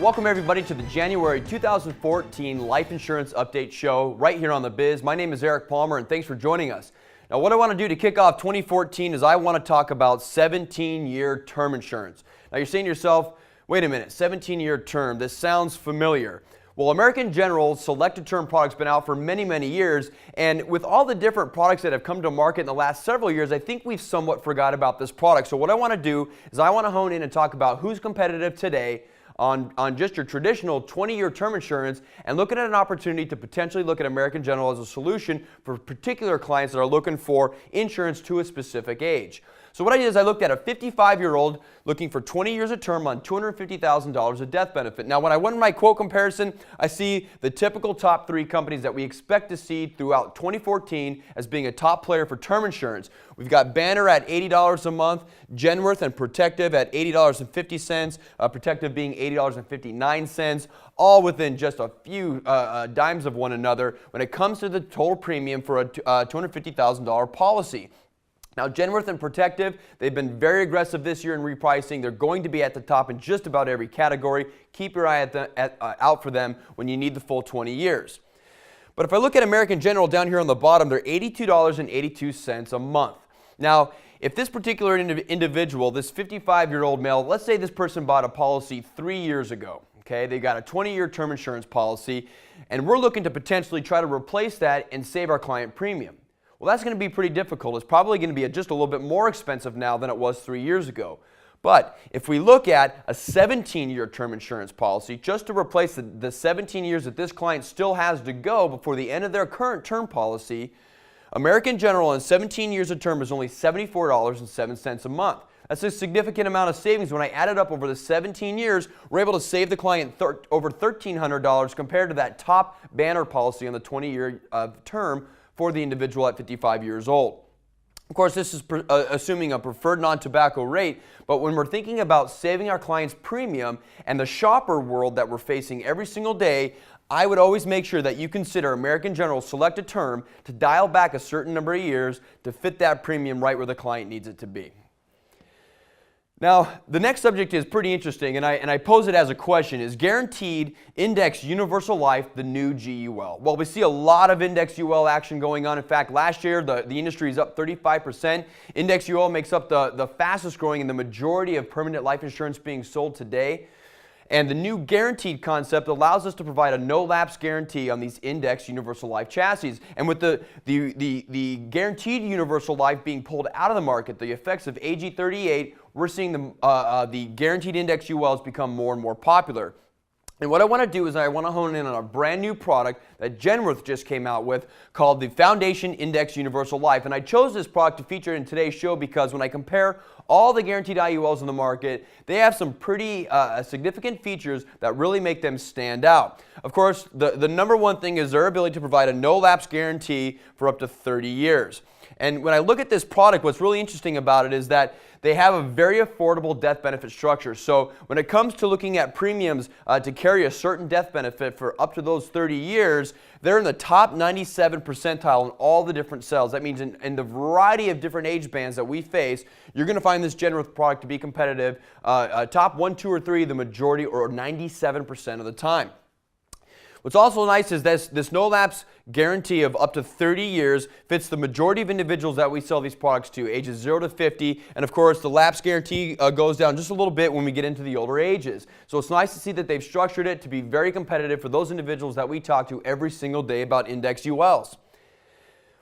Welcome everybody to the January 2014 Life Insurance Update Show right here on The Biz. My name is Eric Palmer and thanks for joining us. Now what I want to do to kick off 2014 is I want to talk about 17-year term insurance. Now you're saying to yourself, wait a minute, 17-year term, this sounds familiar. Well, American General's selected term product's been out for many, many years, and with all the different products that have come to market in the last several years, I think we've somewhat forgot about this product. So what I want to do is I want to hone in and talk about who's competitive today on just your traditional 20-year term insurance and looking at an opportunity to potentially look at American General as a solution for particular clients that are looking for insurance to a specific age. So what I did is I looked at a 55-year-old looking for 20 years of term on $250,000 of death benefit. Now when I went in my quote comparison, I see the typical top 3 companies that we expect to see throughout 2014 as being a top player for term insurance. We've got Banner at $80 a month, Genworth and Protective at $80.50, Protective being $80.59, all within just a few dimes of one another when it comes to the total premium for a $250,000 policy. Now, Genworth and Protective, they've been very aggressive this year in repricing. They're going to be at the top in just about every category. Keep your eye out for them when you need the full 20 years. But if I look at American General down here on the bottom, they're $82.82 a month. Now, if this particular individual, this 55-year-old male, let's say this person bought a policy 3 years ago. Okay, they got a 20-year term insurance policy, and we're looking to potentially try to replace that and save our client premium. Well, that's going to be pretty difficult. It's probably going to be just a little bit more expensive now than it was 3 years ago. But if we look at a 17-year term insurance policy, just to replace the 17 years that this client still has to go before the end of their current term policy, American General on 17 years of term is only $74.07 a month. That's a significant amount of savings. When I add it up over the 17 years, we're able to save the client over $1,300 compared to that top Banner policy on the 20-year term for the individual at 55 years old. Of course, this is assuming a preferred non-tobacco rate, but when we're thinking about saving our clients' premium and the shopper world that we're facing every single day, I would always make sure that you consider American General select a term to dial back a certain number of years to fit that premium right where the client needs it to be. Now, the next subject is pretty interesting, and I pose it as a question. Is Guaranteed Index Universal Life the new GUL? Well, we see a lot of Index UL action going on. In fact, last year, the industry is up 35%. Index UL makes up the fastest growing in the majority of permanent life insurance being sold today. And the new guaranteed concept allows us to provide a no-lapse guarantee on these Index Universal Life chassis. And with the Guaranteed Universal Life being pulled out of the market, the effects of AG 38, we're seeing the Guaranteed Index ULs become more and more popular. And what I want to do is I want to hone in on a brand new product that Genworth just came out with called the Foundation Index Universal Life. And I chose this product to feature in today's show because when I compare all the guaranteed IULs in the market, they have some pretty significant features that really make them stand out. Of course, the number one thing is their ability to provide a no-lapse guarantee for up to 30 years. And when I look at this product, what's really interesting about it is that they have a very affordable death benefit structure. So when it comes to looking at premiums to carry a certain death benefit for up to those 30 years, they're in the top 97 percentile in all the different cells. That means in the variety of different age bands that we face, you're going to find this Genworth product to be competitive. Top 1, 2, or 3, the majority, or 97% of the time. What's also nice is this no-lapse guarantee of up to 30 years fits the majority of individuals that we sell these products to, ages 0 to 50. And of course, the lapse guarantee goes down just a little bit when we get into the older ages. So it's nice to see that they've structured it to be very competitive for those individuals that we talk to every single day about Index ULs.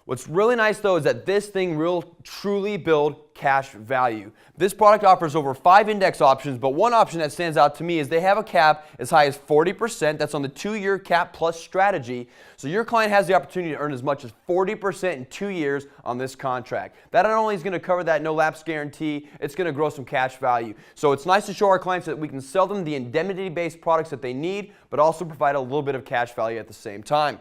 What's really nice though is that this thing will truly build cash value. This product offers over 5 index options, but one option that stands out to me is they have a cap as high as 40%. That's on the 2-year cap plus strategy. So your client has the opportunity to earn as much as 40% in 2 years on this contract. That not only is going to cover that no lapse guarantee, it's going to grow some cash value. So it's nice to show our clients that we can sell them the indemnity-based products that they need, but also provide a little bit of cash value at the same time.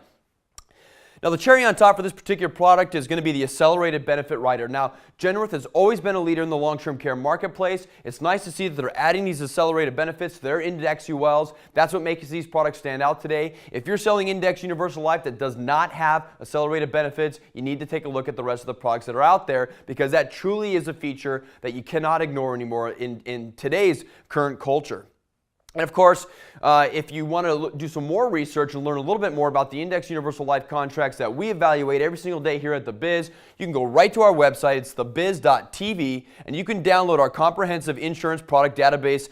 Now, the cherry on top for this particular product is going to be the Accelerated Benefit Rider. Now, Genworth has always been a leader in the long-term care marketplace. It's nice to see that they're adding these accelerated benefits to their Index ULs. That's what makes these products stand out today. If you're selling Index Universal Life that does not have accelerated benefits, you need to take a look at the rest of the products that are out there, because that truly is a feature that you cannot ignore anymore in today's current culture. And of course, if you want to do some more research and learn a little bit more about the Index Universal Life contracts that we evaluate every single day here at The Biz, you can go right to our website. It's thebiz.tv, and you can download our comprehensive insurance product database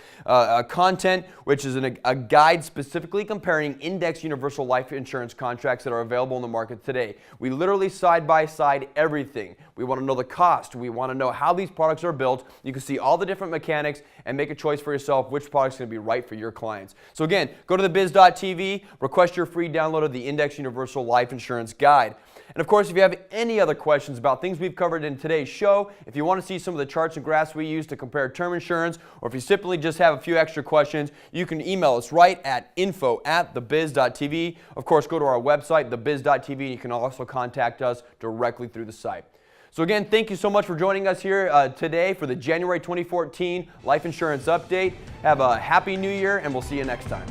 content, which is a guide specifically comparing Index Universal Life insurance contracts that are available in the market today. We literally side by side everything. We want to know the cost. We want to know how these products are built. You can see all the different mechanics and make a choice for yourself which product is going to be right for your clients. So again, go to thebiz.tv, request your free download of the Index Universal Life Insurance Guide. And of course, if you have any other questions about things we've covered in today's show, if you want to see some of the charts and graphs we use to compare term insurance, or if you simply just have a few extra questions, you can email us right at info@thebiz.tv. Of course, go to our website, thebiz.tv, and you can also contact us directly through the site. So again, thank you so much for joining us here today for the January 2014 Life Insurance Update. Have a happy new year, and we'll see you next time.